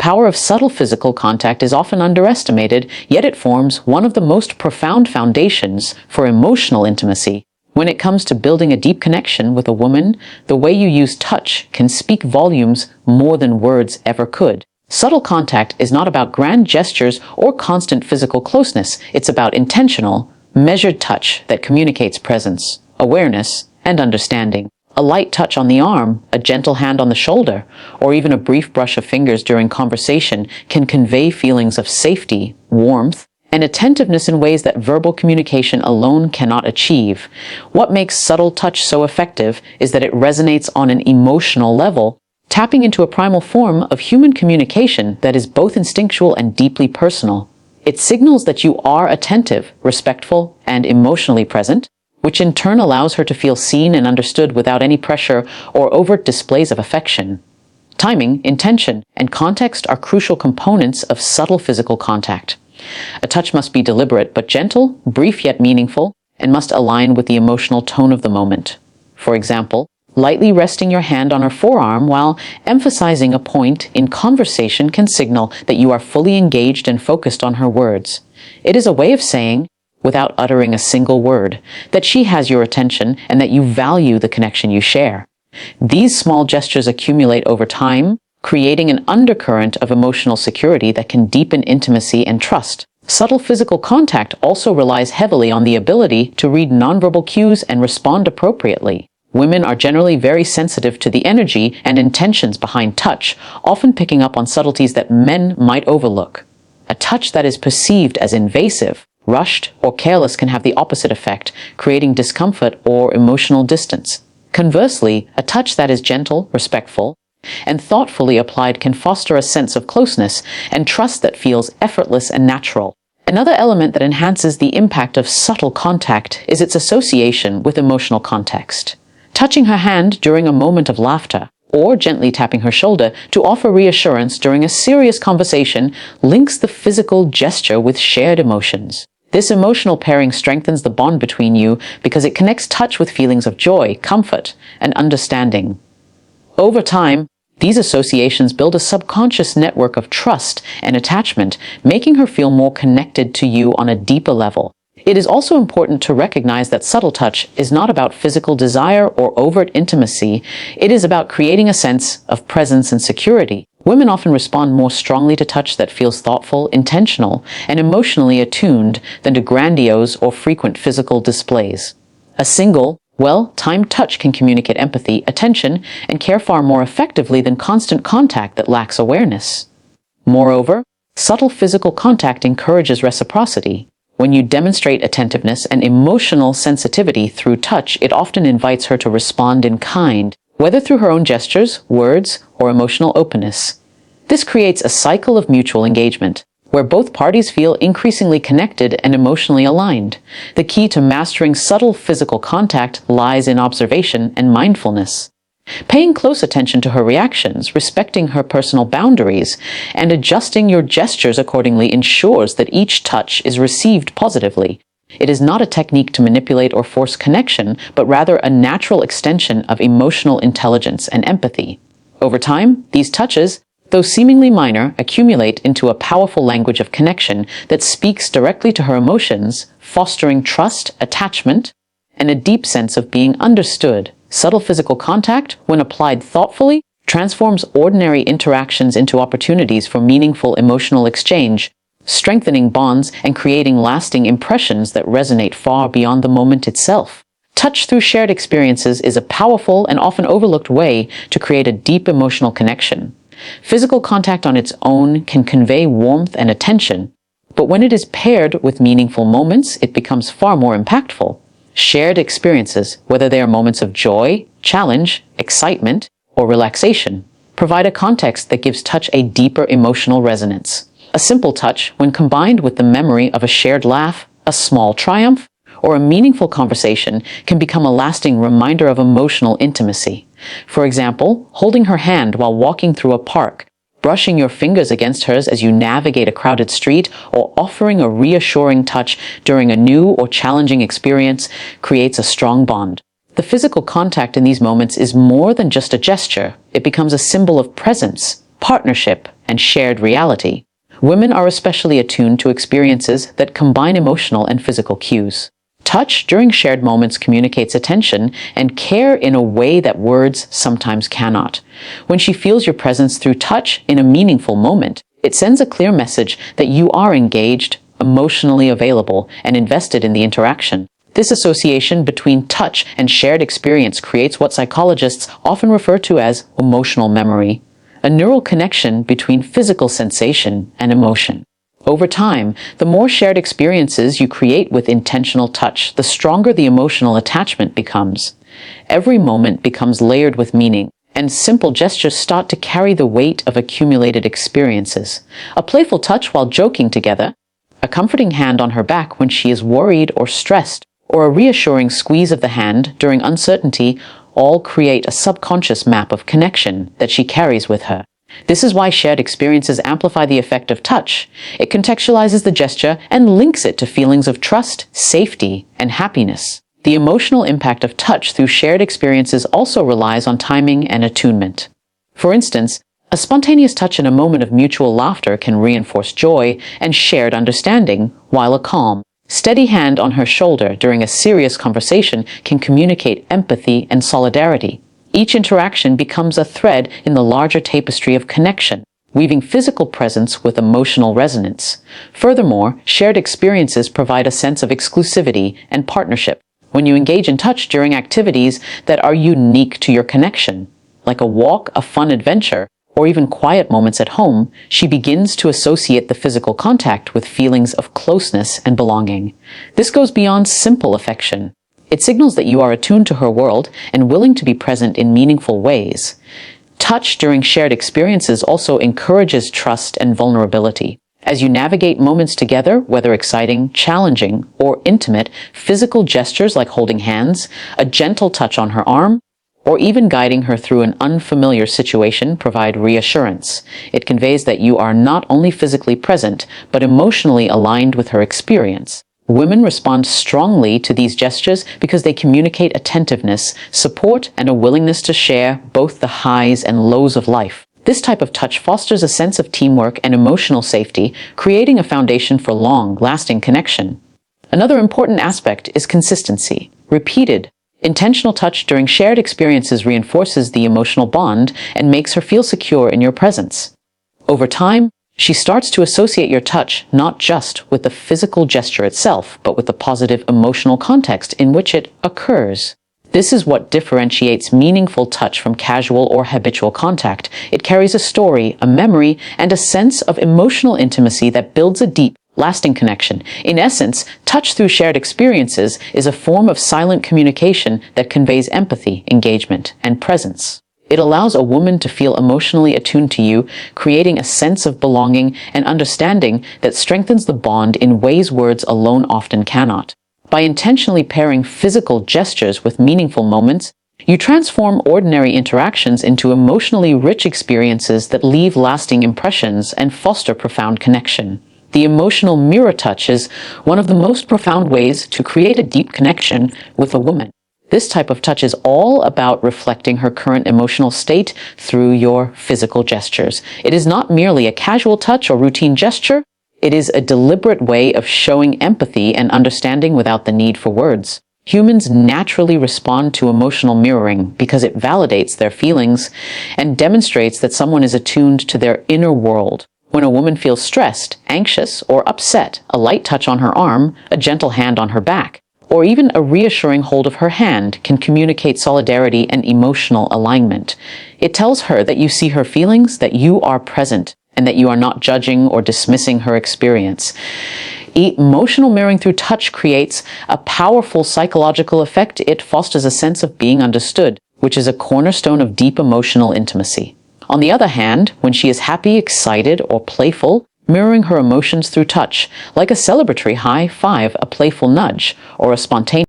power of subtle physical contact is often underestimated, yet it forms one of the most profound foundations for emotional intimacy. When it comes to building a deep connection with a woman, the way you use touch can speak volumes more than words ever could. Subtle contact is not about grand gestures or constant physical closeness. It's about intentional, measured touch that communicates presence, awareness, and understanding. A light touch on the arm, a gentle hand on the shoulder, or even a brief brush of fingers during conversation can convey feelings of safety, warmth, and attentiveness in ways that verbal communication alone cannot achieve. What makes subtle touch so effective is that it resonates on an emotional level, tapping into a primal form of human communication that is both instinctual and deeply personal. It signals that you are attentive, respectful, and emotionally present, which in turn allows her to feel seen and understood without any pressure or overt displays of affection. Timing, intention, and context are crucial components of subtle physical contact. A touch must be deliberate but gentle, brief yet meaningful, and must align with the emotional tone of the moment. For example, lightly resting your hand on her forearm while emphasizing a point in conversation can signal that you are fully engaged and focused on her words. It is a way of saying, without uttering a single word, that she has your attention and that you value the connection you share. These small gestures accumulate over time, creating an undercurrent of emotional security that can deepen intimacy and trust. Subtle physical contact also relies heavily on the ability to read nonverbal cues and respond appropriately. Women are generally very sensitive to the energy and intentions behind touch, often picking up on subtleties that men might overlook. A touch that is perceived as invasive, rushed, or careless can have the opposite effect, creating discomfort or emotional distance. Conversely, a touch that is gentle, respectful, and thoughtfully applied can foster a sense of closeness and trust that feels effortless and natural. Another element that enhances the impact of subtle contact is its association with emotional context. Touching her hand during a moment of laughter, or gently tapping her shoulder to offer reassurance during a serious conversation links the physical gesture with shared emotions. This emotional pairing strengthens the bond between you because it connects touch with feelings of joy, comfort, and understanding. Over time, these associations build a subconscious network of trust and attachment, making her feel more connected to you on a deeper level. It is also important to recognize that subtle touch is not about physical desire or overt intimacy. It is about creating a sense of presence and security. Women often respond more strongly to touch that feels thoughtful, intentional, and emotionally attuned than to grandiose or frequent physical displays. A single, well-timed touch can communicate empathy, attention, and care far more effectively than constant contact that lacks awareness. Moreover, subtle physical contact encourages reciprocity. When you demonstrate attentiveness and emotional sensitivity through touch, it often invites her to respond in kind, whether through her own gestures, words, or emotional openness. This creates a cycle of mutual engagement, where both parties feel increasingly connected and emotionally aligned. The key to mastering subtle physical contact lies in observation and mindfulness. Paying close attention to her reactions, respecting her personal boundaries, and adjusting your gestures accordingly ensures that each touch is received positively. It is not a technique to manipulate or force connection, but rather a natural extension of emotional intelligence and empathy. Over time, these touches, though seemingly minor, accumulate into a powerful language of connection that speaks directly to her emotions, fostering trust, attachment, and a deep sense of being understood. Subtle physical contact, when applied thoughtfully, transforms ordinary interactions into opportunities for meaningful emotional exchange, strengthening bonds and creating lasting impressions that resonate far beyond the moment itself. Touch through shared experiences is a powerful and often overlooked way to create a deep emotional connection. Physical contact on its own can convey warmth and attention, but when it is paired with meaningful moments, it becomes far more impactful. Shared experiences, whether they are moments of joy, challenge, excitement, or relaxation, provide a context that gives touch a deeper emotional resonance. A simple touch, when combined with the memory of a shared laugh, a small triumph, or a meaningful conversation, can become a lasting reminder of emotional intimacy. For example, holding her hand while walking through a park, brushing your fingers against hers as you navigate a crowded street, or offering a reassuring touch during a new or challenging experience creates a strong bond. The physical contact in these moments is more than just a gesture. It becomes a symbol of presence, partnership, and shared reality. Women are especially attuned to experiences that combine emotional and physical cues. Touch during shared moments communicates attention and care in a way that words sometimes cannot. When she feels your presence through touch in a meaningful moment, it sends a clear message that you are engaged, emotionally available, and invested in the interaction. This association between touch and shared experience creates what psychologists often refer to as emotional memory, a neural connection between physical sensation and emotion. Over time, the more shared experiences you create with intentional touch, the stronger the emotional attachment becomes. Every moment becomes layered with meaning, and simple gestures start to carry the weight of accumulated experiences. A playful touch while joking together, a comforting hand on her back when she is worried or stressed, or a reassuring squeeze of the hand during uncertainty all create a subconscious map of connection that she carries with her. This is why shared experiences amplify the effect of touch. It contextualizes the gesture and links it to feelings of trust, safety, and happiness. The emotional impact of touch through shared experiences also relies on timing and attunement. For instance, a spontaneous touch in a moment of mutual laughter can reinforce joy and shared understanding, while a calm, steady hand on her shoulder during a serious conversation can communicate empathy and solidarity. Each interaction becomes a thread in the larger tapestry of connection, weaving physical presence with emotional resonance. Furthermore, shared experiences provide a sense of exclusivity and partnership. When you engage in touch during activities that are unique to your connection, like a walk, a fun adventure, or even quiet moments at home, she begins to associate the physical contact with feelings of closeness and belonging. This goes beyond simple affection. It signals that you are attuned to her world and willing to be present in meaningful ways. Touch during shared experiences also encourages trust and vulnerability. As you navigate moments together, whether exciting, challenging, or intimate, physical gestures like holding hands, a gentle touch on her arm, or even guiding her through an unfamiliar situation provide reassurance. It conveys that you are not only physically present, but emotionally aligned with her experience. Women respond strongly to these gestures because they communicate attentiveness, support, and a willingness to share both the highs and lows of life. This type of touch fosters a sense of teamwork and emotional safety, creating a foundation for long-lasting connection. Another important aspect is consistency. Repeated, intentional touch during shared experiences reinforces the emotional bond and makes her feel secure in your presence. Over time, she starts to associate your touch not just with the physical gesture itself, but with the positive emotional context in which it occurs. This is what differentiates meaningful touch from casual or habitual contact. It carries a story, a memory, and a sense of emotional intimacy that builds a deep, lasting connection. In essence, touch through shared experiences is a form of silent communication that conveys empathy, engagement, and presence. It allows a woman to feel emotionally attuned to you, creating a sense of belonging and understanding that strengthens the bond in ways words alone often cannot. By intentionally pairing physical gestures with meaningful moments, you transform ordinary interactions into emotionally rich experiences that leave lasting impressions and foster profound connection. The emotional mirror touch is one of the most profound ways to create a deep connection with a woman. This type of touch is all about reflecting her current emotional state through your physical gestures. It is not merely a casual touch or routine gesture. It is a deliberate way of showing empathy and understanding without the need for words. Humans naturally respond to emotional mirroring because it validates their feelings and demonstrates that someone is attuned to their inner world. When a woman feels stressed, anxious, or upset, a light touch on her arm, a gentle hand on her back, or even a reassuring hold of her hand can communicate solidarity and emotional alignment. It tells her that you see her feelings, that you are present, and that you are not judging or dismissing her experience. Emotional mirroring through touch creates a powerful psychological effect. It fosters a sense of being understood, which is a cornerstone of deep emotional intimacy. On the other hand, when she is happy, excited, or playful, mirroring her emotions through touch, like a celebratory high five, a playful nudge, or a spontaneous